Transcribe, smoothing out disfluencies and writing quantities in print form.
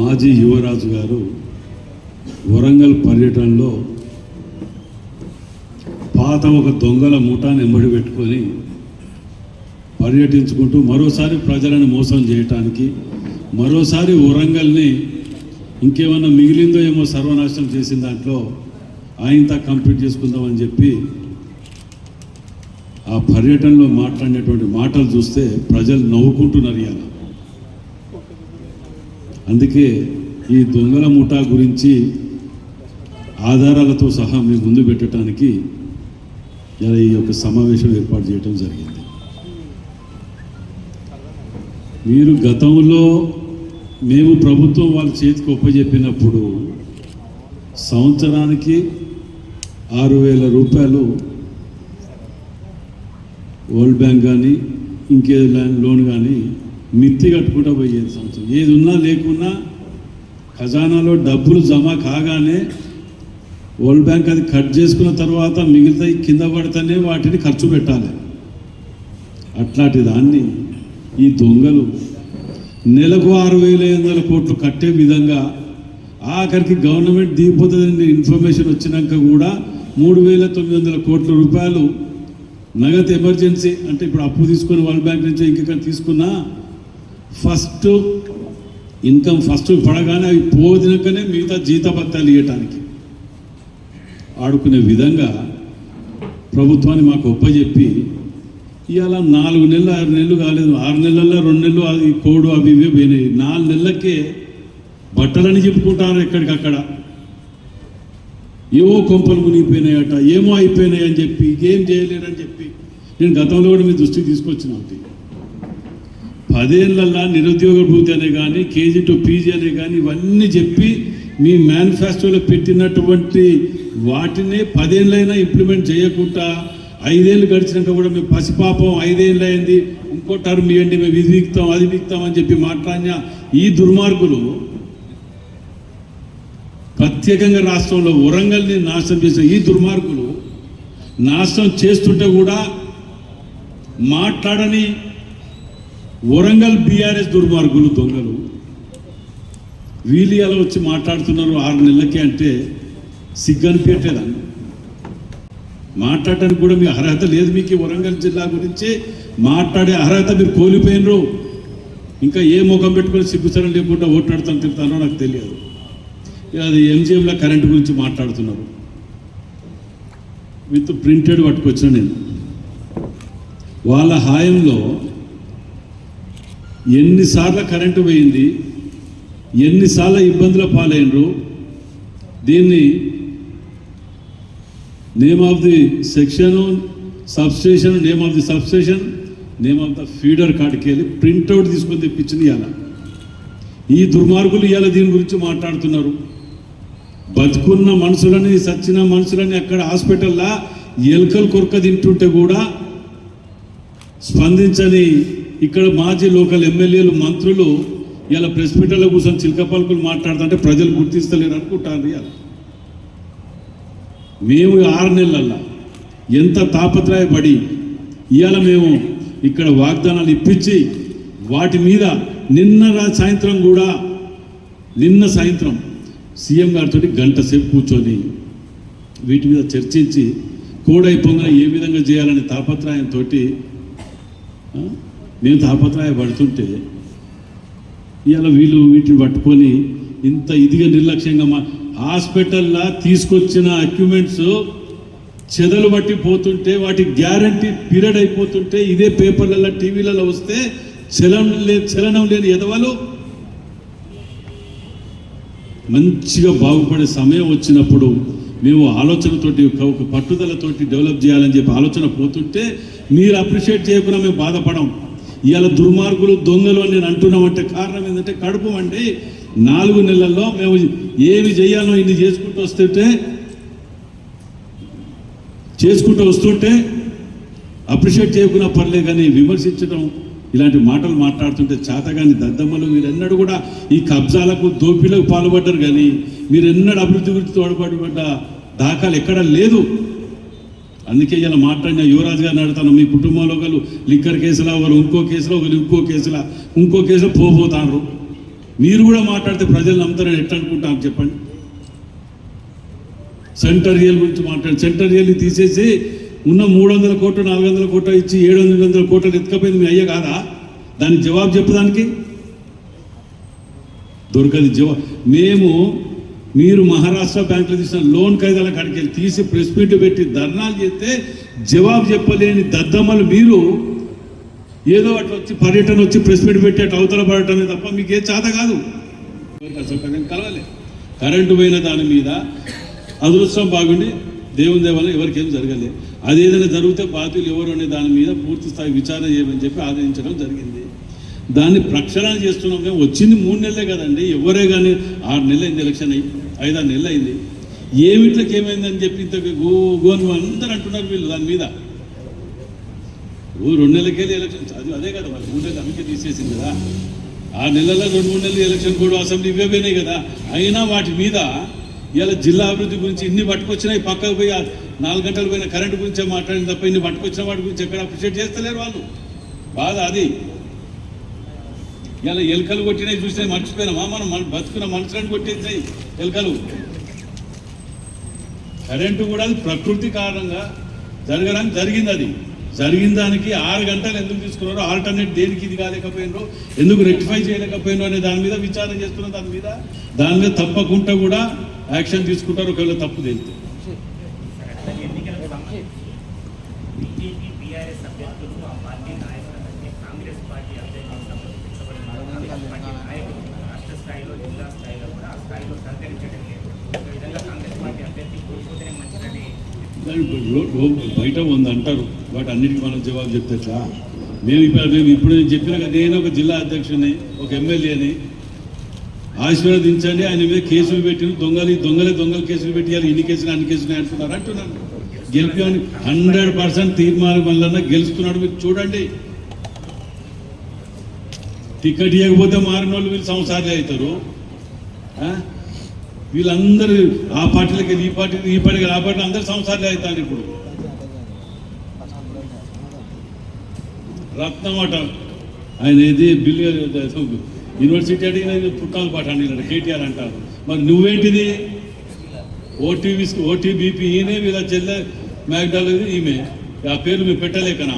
మాజీ యువరాజు గారు వరంగల్ పర్యటనలో పాత ఒక దొంగల ముఠాన్ని ఎంబడి పెట్టుకొని పర్యటించుకుంటూ మరోసారి ప్రజలను మోసం చేయటానికి, మరోసారి వరంగల్ని ఇంకేమన్నా మిగిలిందో ఏమో సర్వనాశనం చేసిన దాంట్లో ఆయనతో కంప్లీట్ చేసుకుందామని చెప్పి ఆ పర్యటనలో మాట్లాడినటువంటి మాటలు చూస్తే ప్రజలు నవ్వుకుంటున్నారు ఇవాళ. అందుకే ఈ దొంగల ముఠా గురించి ఆధారాలతో సహా మీ ముందు పెట్టడానికి ఇలా ఈ యొక్క సమావేశం ఏర్పాటు చేయడం జరిగింది. మీరు గతంలో మేము ప్రభుత్వం వాళ్ళ చేతికి ఒప్పజెప్పినప్పుడు సంవత్సరానికి 6,000 రూపాయలు వరల్డ్ బ్యాంక్ కానీ ఇంకే లోన్ కానీ మిత్తి కట్టుకుంటూ పోయేది సంవత్సరం. ఏది ఉన్నా లేకున్నా ఖజానాలో డబ్బులు జమ కాగానే వరల్డ్ బ్యాంక్ అది కట్ చేసుకున్న తర్వాత మిగతా కింద పడితేనే వాటిని ఖర్చు పెట్టాలి. అట్లాంటి దాన్ని ఈ దొంగలు నెలకు 6,500 కోట్లు కట్టే విధంగా ఆఖరికి గవర్నమెంట్ దిగిపోతుందని ఇన్ఫర్మేషన్ వచ్చినాక కూడా 3,900 కోట్ల రూపాయలు నగదు ఎమర్జెన్సీ అంటే ఇప్పుడు అప్పు తీసుకొని వరల్డ్ బ్యాంక్ నుంచి ఇంకెక్కడ తీసుకున్నా ఫస్ట్ ఇన్కమ్ ఫస్ట్ పడగానే అవి పోదినాకనే మిగతా జీతభత్యాలు ఇవ్వటానికి ఆడుకునే విధంగా ప్రభుత్వాన్ని మాకు ఒప్పజెప్పి ఇవాళ 4 నెలలు 6 నెలలు కాలేదు, 6 నెలల్లో 2 నెలలు అది కోడు అవి ఇవే పోయినాయి. 4 నెలలకే బట్టలని చెప్పుకుంటారు ఎక్కడికక్కడ. ఏవో కొంపలు మునిగిపోయినాయట, ఏమో అయిపోయినాయి అని చెప్పి ఏం చేయలేరని చెప్పి నేను గతంలో కూడా మీ దృష్టికి తీసుకొచ్చిన ఒకటి 10 ఏళ్ళల్లో నిరుద్యోగ భృతి అనే కానీ కేజీ టు పీజీ అనే కానీ ఇవన్నీ చెప్పి మీ మేనిఫెస్టోలో పెట్టినటువంటి వాటినే 10 ఏళ్ళైనా ఇంప్లిమెంట్ చేయకుండా 5 ఏళ్ళు గడిచినాక కూడా మేము పసిపాపం 5 ఏళ్ళు అయింది ఇంకో టర్మ్ ఇవ్వండి మేము ఇది వీక్తాం అది వీక్తాం అని చెప్పి మాట్లాడిన ఈ దుర్మార్గులు ప్రత్యేకంగా రాష్ట్రంలో వరంగల్ని నాశనం చేసిన ఈ దుర్మార్గులు నాశనం చేస్తుంటే కూడా మాట్లాడని వరంగల్ బీఆర్ఎస్ దుర్మార్గులు దొంగలు వీళ్ళు అలా వచ్చి మాట్లాడుతున్నారు 6 నెలలకే అంటే సిగ్గనిపించట్లేదండి. మాట్లాడటానికి కూడా మీ అర్హత లేదు. మీకు వరంగల్ జిల్లా గురించి మాట్లాడే అర్హత మీరు కోల్పోయినరు. ఇంకా ఏ ముఖం పెట్టుకొని సిగ్గుసరం లేకుండా ఓట్లాడుతాను తిరుగుతానో నాకు తెలియదు. అది ఎంజిఎంలో కరెంటు గురించి మాట్లాడుతున్నారు. విత్ ప్రింటెడ్ పట్టుకొచ్చిన నేను వాళ్ళ హాయంలో ఎన్నిసార్లు కరెంటు పోయింది, ఎన్నిసార్లు ఇబ్బందుల పాలైనరు. దీన్ని name of the section substation, name of the substation, name of the feeder కాడికి వెళ్ళి ప్రింట్అవుట్ తీసుకొని తెప్పించింది ఇవాళ. ఈ దుర్మార్గులు ఇవాళ దీని గురించి మాట్లాడుతున్నారు. బతుకున్న మనుషులని సచ్చిన మనుషులని అక్కడ హాస్పిటల్లో ఎలుకలు కొరక తింటుంటే కూడా స్పందించని ఇక్కడ మాజీ లోకల్ ఎమ్మెల్యేలు మంత్రులు ఇలా ప్రెస్ మీట్లో కూర్చొని చిలక పలుకులు మాట్లాడుతుంటే ప్రజలు గుర్తిస్తలేరు అనుకుంటారు. ఇవాళ మేము 6 నెలల్లో ఎంత తాపత్రయపడి ఇవాళ మేము ఇక్కడ వాగ్దానాలు ఇప్పించి వాటి మీద నిన్న సాయంత్రం సీఎం గారితో గంట సేపు కూర్చొని వీటి మీద చర్చించి కోడైపోగా ఏ విధంగా చేయాలనే తాపత్రయంతో మేము తాపత్రయపడుతుంటే ఇవాళ వీళ్ళు వీటిని పట్టుకొని ఇంత ఇదిగా నిర్లక్ష్యంగా హాస్పిటల్లో తీసుకొచ్చిన ఎక్విప్మెంట్స్ చెదలు బట్టి పోతుంటే వాటి గ్యారంటీ పీరియడ్ అయిపోతుంటే ఇదే పేపర్లలో టీవీలలో వస్తే చలనం లేని ఎదవలు మంచిగా బాగుపడే సమయం వచ్చినప్పుడు మేము ఆలోచనతోటి ఒక పట్టుదలతోటి డెవలప్ చేయాలని చెప్పి ఆలోచన పోతుంటే మీరు అప్రిషియేట్ చేయకుండా మేము బాధపడం. ఇవాళ దుర్మార్గులు దొంగలు అని నేను అంటున్నామంటే కారణం ఏంటంటే కడుపు అంటే 4 నెలల్లో మేము ఏమి చేయాలో ఇన్ని చేసుకుంటూ వస్తుంటే అప్రిషియేట్ చేయకుండా పర్లే కానీ విమర్శించడం ఇలాంటి మాటలు మాట్లాడుతుంటే చేతగాని దద్దమ్మలు మీరెన్నడూ కూడా ఈ కబ్జాలకు దోపిడీలకు పాల్పడ్డారు. కానీ మీరెన్నడూ అభివృద్ధి గురించి తోడ్పడిపడ్డ దాఖలు ఎక్కడా లేదు. అందుకే ఇలా మాట్లాడిన యువరాజు గారిని అడుగుతాను, మీ కుటుంబంలో ఒకరు లిక్కర్ కేసులో, ఒకరు ఇంకో కేసులో పోతారు. మీరు కూడా మాట్లాడితే ప్రజలు నమ్ముతారని ఎట్లా అనుకుంటాం చెప్పండి. సెంటర్ రియల్ గురించి మాట్లాడి సెంటర్ రియల్ని తీసేసి ఉన్న 300 కోట్లు 400 కోట్లు ఇచ్చి 700 కోట్లు ఎత్తుకపోయింది మీ అయ్య కాదా? దానికి జవాబు చెప్పడానికి దొరకదు జవాబు. మీరు మహారాష్ట్ర బ్యాంకులో తీసిన లోన్ ఖైదాల కాడికి వెళ్ళి తీసి ప్రెస్ మీట్ పెట్టి ధర్నాలు చేస్తే జవాబు చెప్పలేని దద్దమ్మలు మీరు ఏదో అట్లా వచ్చి పర్యటన వచ్చి ప్రెస్ మీట్ పెట్టి అటు అవతల పడటమే తప్ప మీకు ఏ చేత కాదు. కలవలే. కరెంటు పోయిన దాని మీద అదృష్టం బాగుండి దేవుని దేవాలయం ఎవరికి ఏం జరగలేదు. అదేదైనా జరిగితే బాధ్యులు ఎవరు అనే దాని మీద పూర్తి స్థాయి విచారణ చేయమని చెప్పి ఆదేశించడం జరిగింది. దాన్ని ప్రక్షాళన చేస్తున్నాం. మేము వచ్చింది 3 నెలలే కదండి. ఎవరే కానీ 6 నెలలు అయింది, ఎలక్షన్ అయ్యి 5-6 నెలలు అయింది. ఏమిట్లకి ఏమైందని చెప్పి ఇంత గోను అందరూ అంటున్నారు వీళ్ళు దాని మీద. 2 నెలలకెళ్ళి ఎలక్షన్ అదే కదా వాళ్ళు 3 నెలలు అందుకే తీసేసింది కదా. 6 నెలల్లో 2-3 నెలలు ఎలక్షన్ కూడా అసెంబ్లీ ఇవే పోయినాయి కదా. అయినా వాటి మీద ఇలా జిల్లా అభివృద్ధి గురించి ఇన్ని పట్టుకొచ్చినాయి. పక్కకు పోయి 4 గంటలు పోయిన కరెంటు గురించే మాట్లాడిన తప్ప ఇన్ని పట్టుకొచ్చిన వాటి గురించి ఎక్కడ అప్రిషియేట్ చేస్తలేరు వాళ్ళు. బాధ అది. ఇలా ఎలుకలు కొట్టినాయి చూసినాయి మర్చిపోయినామా? మనం బతుకున్న మనుషులను కొట్టేసాయి ఎలుకలు. కరెంటు కూడా అది ప్రకృతి కారణంగా జరగడానికి జరిగింది. అది జరిగిన దానికి 6 గంటలు ఎందుకు తీసుకున్నారో, ఆల్టర్నేట్ దేనికి ఇది కాలేకపోయినరో, ఎందుకు రెక్టిఫై చేయలేకపోయినో అనే దాని మీద విచారణ చేస్తున్న దాని మీద తప్పకుండా కూడా యాక్షన్ తీసుకుంటారు ఒకవేళ తప్పు తెలిస్తే. బయట ఉంది అంటారు. వాటి అన్నిటికీ మనం జవాబు చెప్తే మేము ఇప్పుడు చెప్పిన నేను ఒక జిల్లా అధ్యక్షుని, ఒక ఎమ్మెల్యేని ఆశీర్వదించండి, ఆయన మీద కేసులు పెట్టి దొంగలు కేసులు పెట్టియాలి, ఇన్ని కేసులు అన్ని కేసులు అంటున్నాను. గెలిపామని 100% తీర్మానం వల్ల గెలుస్తున్నాడు. మీరు చూడండి. టికెట్ ఇవ్వకపోతే మారిన వాళ్ళు వీళ్ళు సంసారాలు అవుతారు. వీళ్ళందరూ ఆ పార్టీలకి ఈ పార్టీకి ఆ పార్టీలు అందరూ సంసారాలు అవుతారు. ఇప్పుడు రత్నం అట ఆయన ఏది బిల్లు యూనివర్సిటీ అడిగిన పుట్టాల పాట అడిగినాడు కేటీఆర్ అంటారు. మరి నువ్వేంటిది? ఓటీబీపీ ఈయనే వీళ్ళ చెల్లె మ్యాక్డాల్ ఈమె. ఆ పేర్లు మీరు పెట్టలేకనా?